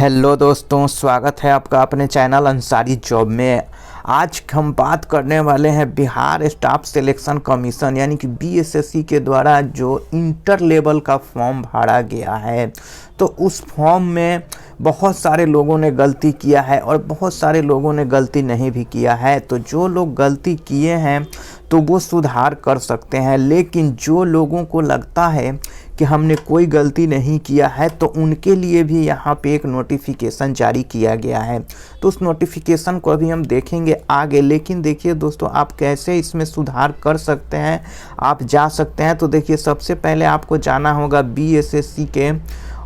Hello दोस्तों, स्वागत है आपका अपने चैनल अंसारी जॉब में। आज हम बात करने वाले हैं बिहार स्टाफ सिलेक्शन कमीशन यानी कि बीएसएससी के द्वारा जो इंटर लेवल का फॉर्म भरा गया है, तो उस फॉर्म में बहुत सारे लोगों ने गलती किया है और बहुत सारे लोगों ने गलती नहीं भी किया है। तो जो लोग गलती किए हैं तो वो सुधार कर सकते हैं, लेकिन जो लोगों को लगता है कि हमने कोई गलती नहीं किया है तो उनके लिए भी यहाँ पे एक नोटिफिकेशन जारी किया गया है। तो उस नोटिफिकेशन को अभी हम देखेंगे आगे, लेकिन देखिए दोस्तों, आप कैसे इसमें सुधार कर सकते हैं, आप जा सकते हैं। तो देखिए, सबसे पहले आपको जाना होगा बीएसएससी के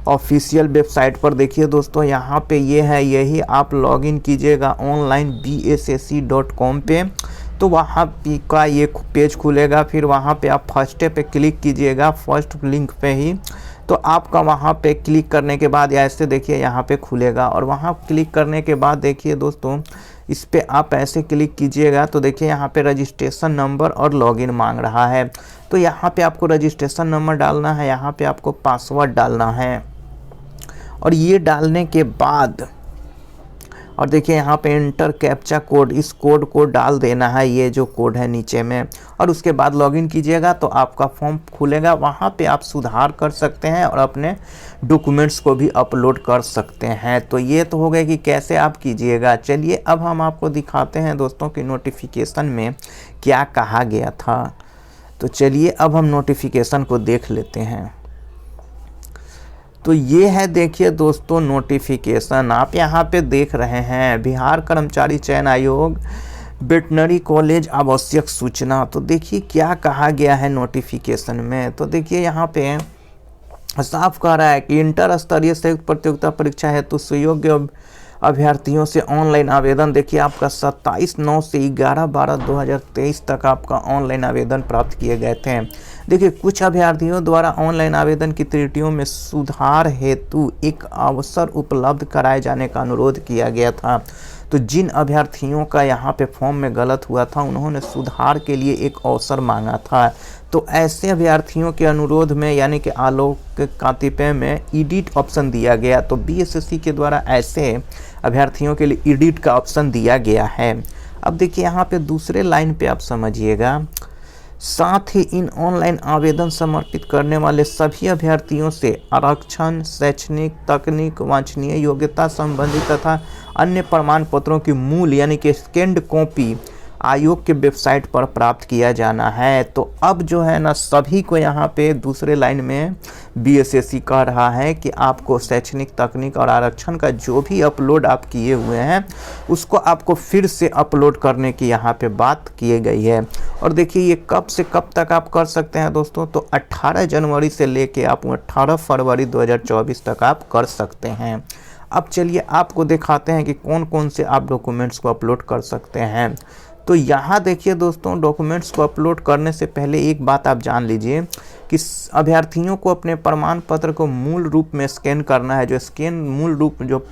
ऑफिशियल वेबसाइट पर। देखिए दोस्तों, यहाँ पे ये है, यही आप लॉगिन कीजिएगा ऑनलाइन bssc.com पे, तो वहाँ का ये पेज खुलेगा। फिर वहाँ पे आप फर्स्ट पे क्लिक कीजिएगा, फर्स्ट लिंक पे ही। तो आपका वहाँ पे क्लिक करने के बाद ऐसे देखिए यहाँ पे खुलेगा, और वहाँ क्लिक करने के बाद देखिए दोस्तों, इस पे आप ऐसे क्लिक कीजिएगा तो देखिए यहाँ पे रजिस्ट्रेशन नंबर और लॉगिन मांग रहा है। तो यहाँ पे आपको रजिस्ट्रेशन नंबर डालना है, यहाँ पे आपको पासवर्ड डालना है, और ये डालने के बाद और देखिए यहाँ पे इंटर कैप्चा कोड, इस कोड को डाल देना है, ये जो कोड है नीचे में, और उसके बाद लॉगिन कीजिएगा तो आपका फॉर्म खुलेगा। वहाँ पे आप सुधार कर सकते हैं और अपने डॉक्यूमेंट्स को भी अपलोड कर सकते हैं। तो ये तो हो गया कि कैसे आप कीजिएगा। चलिए अब हम आपको दिखाते हैं दोस्तों कि नोटिफिकेशन में क्या कहा गया था। तो चलिए अब हम नोटिफिकेशन को देख लेते हैं। तो ये है, देखिए दोस्तों, नोटिफिकेशन आप यहाँ पे देख रहे हैं, बिहार कर्मचारी चयन आयोग वेटनरी कॉलेज आवश्यक सूचना। तो देखिए क्या कहा गया है नोटिफिकेशन में। तो देखिए यहाँ पे साफ कह रहा है कि इंटर स्तरीय संयुक्त प्रतियोगिता परीक्षा हेतु सुयोग्य अभ्यर्थियों से ऑनलाइन आवेदन। देखिए आपका 27/9 से 11/12/2023 तक आपका ऑनलाइन आवेदन प्राप्त किए गए थे। देखिए, कुछ अभ्यर्थियों द्वारा ऑनलाइन आवेदन की त्रुटियों में सुधार हेतु एक अवसर उपलब्ध कराए जाने का अनुरोध किया गया था। तो जिन अभ्यर्थियों का यहाँ पे फॉर्म में गलत हुआ था, उन्होंने सुधार के लिए एक अवसर मांगा था। तो ऐसे अभ्यर्थियों के अनुरोध में यानी कि आलोक कतिपय में एडिट ऑप्शन दिया गया। तो बीएसएससी के द्वारा ऐसे अभ्यर्थियों के लिए एडिट का ऑप्शन दिया गया है। अब देखिए यहाँ पे दूसरे लाइन पे आप समझिएगा, साथ ही इन ऑनलाइन आवेदन समर्पित करने वाले सभी अभ्यर्थियों से आरक्षण, शैक्षणिक, तकनीक, वांछनीय योग्यता संबंधी तथा अन्य प्रमाण पत्रों की मूल यानी कि स्कैन्ड कॉपी आयोग के वेबसाइट पर प्राप्त किया जाना है। तो अब जो है ना, सभी को यहाँ पे दूसरे लाइन में बीएसएससी कह रहा है कि आपको शैक्षणिक, तकनीक और आरक्षण का जो भी अपलोड आप किए हुए हैं उसको आपको फिर से अपलोड करने की यहाँ पे बात की गई है। और देखिए ये कब से कब तक आप कर सकते हैं दोस्तों, तो 18 जनवरी से लेके आप 18 फरवरी 2024 तक आप कर सकते हैं। अब चलिए आपको दिखाते हैं कि कौन कौन से आप डॉक्यूमेंट्स को अपलोड कर सकते हैं। तो यहाँ देखिए दोस्तों, डॉक्यूमेंट्स को अपलोड करने से पहले एक बात आप जान लीजिए कि अभ्यर्थियों को अपने प्रमाण पत्र को मूल रूप में स्कैन करना है। जो स्कैन मूल रूप जो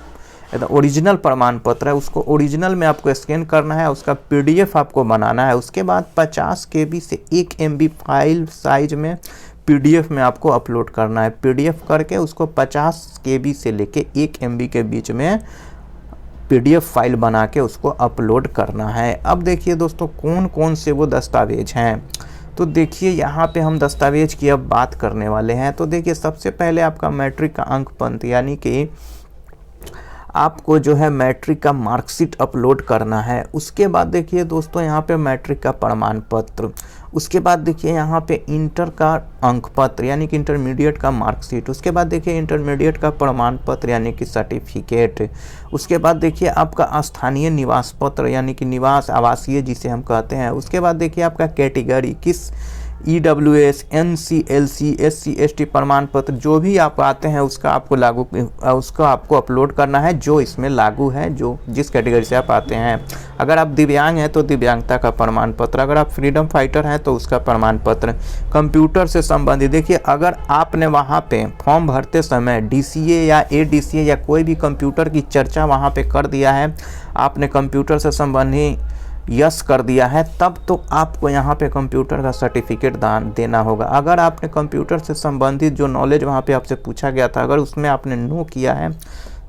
ओरिजिनल प्रमाण पत्र है उसको ओरिजिनल में आपको स्कैन करना है, उसका पीडीएफ आपको बनाना है। उसके बाद 50 KB से 1 MB फाइल साइज में पीडीएफ में आपको अपलोड करना है। पीडीएफ करके उसको 50 KB से लेके 1 MB के बीच में पीडीएफ फाइल बना के उसको अपलोड करना है। अब देखिए दोस्तों, कौन कौन से वो दस्तावेज हैं। तो देखिए यहाँ पे हम दस्तावेज की अब बात करने वाले हैं। तो देखिए सबसे पहले आपका मैट्रिक का अंक पंथ यानी कि आपको जो है मैट्रिक का मार्कशीट अपलोड करना है। उसके बाद देखिए दोस्तों, यहाँ पे मैट्रिक का प्रमाण पत्र। उसके बाद देखिए यहाँ पे इंटर का अंक पत्र यानी कि इंटरमीडिएट का मार्कशीट। उसके बाद देखिए इंटरमीडिएट का प्रमाण पत्र यानी कि सर्टिफिकेट। उसके बाद देखिए आपका स्थानीय निवास पत्र यानी कि निवास आवासीय जिसे हम कहते हैं। उसके बाद देखिए आपका कैटेगरी किस EWS, NC, LC, SC, ST प्रमाण पत्र जो भी आप आते हैं उसका आपको अपलोड करना है, जो इसमें लागू है, जो जिस कैटेगरी से आप आते हैं। अगर आप दिव्यांग हैं तो दिव्यांगता का प्रमाण पत्र, अगर आप फ्रीडम फाइटर हैं तो उसका प्रमाण पत्र। कंप्यूटर से संबंधित देखिए, अगर आपने वहाँ पे फॉर्म भरते समय DCA या ADCA या कोई भी कंप्यूटर की चर्चा वहाँ पे कर दिया है, आपने कंप्यूटर से संबंधित यस कर दिया है, तब तो आपको यहाँ पे कंप्यूटर का सर्टिफिकेट देना होगा। अगर आपने कंप्यूटर से संबंधित जो नॉलेज वहाँ पे आपसे पूछा गया था, अगर उसमें आपने नो किया है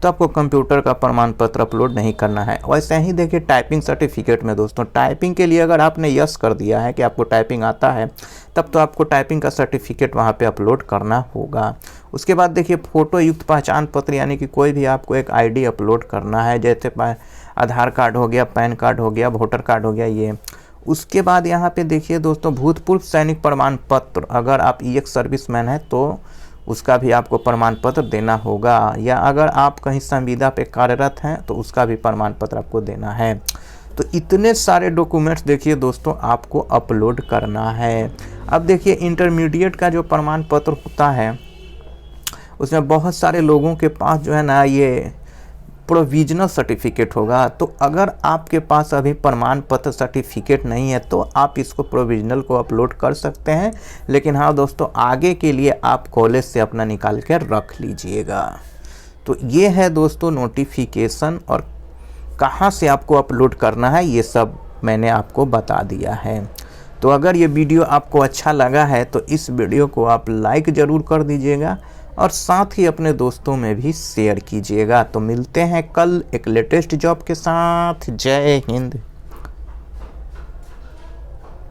तो आपको कंप्यूटर का प्रमाण पत्र अपलोड नहीं करना है। वैसे ही देखिए टाइपिंग सर्टिफिकेट में दोस्तों, टाइपिंग के लिए अगर आपने यस कर दिया है कि आपको टाइपिंग आता है, तब तो आपको टाइपिंग का सर्टिफिकेट वहाँ पे अपलोड करना होगा। उसके बाद देखिए फ़ोटो युक्त पहचान पत्र, यानी कि कोई भी आपको एक आईडी अपलोड करना है, जैसे आधार कार्ड हो गया, पैन कार्ड हो गया, वोटर कार्ड हो गया ये। उसके बाद यहाँ पे देखिए दोस्तों भूतपूर्व सैनिक प्रमाण पत्र, अगर आप एक्स सर्विसमैन हैं तो उसका भी आपको प्रमाण पत्र देना होगा, या अगर आप कहीं संविदा पे कार्यरत हैं तो उसका भी प्रमाण पत्र आपको देना है। तो इतने सारे डॉक्यूमेंट्स देखिए दोस्तों आपको अपलोड करना है। अब देखिए इंटरमीडिएट का जो प्रमाण पत्र होता है उसमें बहुत सारे लोगों के पास जो है ना ये प्रोविजनल सर्टिफिकेट होगा। तो अगर आपके पास अभी प्रमाण पत्र सर्टिफिकेट नहीं है तो आप इसको प्रोविजनल को अपलोड कर सकते हैं, लेकिन हाँ दोस्तों आगे के लिए आप कॉलेज से अपना निकाल कर रख लीजिएगा। तो ये है दोस्तों नोटिफिकेशन, और कहाँ से आपको अपलोड करना है ये सब मैंने आपको बता दिया है। तो अगर ये वीडियो आपको अच्छा लगा है तो इस वीडियो को आप लाइक ज़रूर कर दीजिएगा और साथ ही अपने दोस्तों में भी शेयर कीजिएगा। तो मिलते हैं कल एक लेटेस्ट जॉब के साथ। जय हिंद।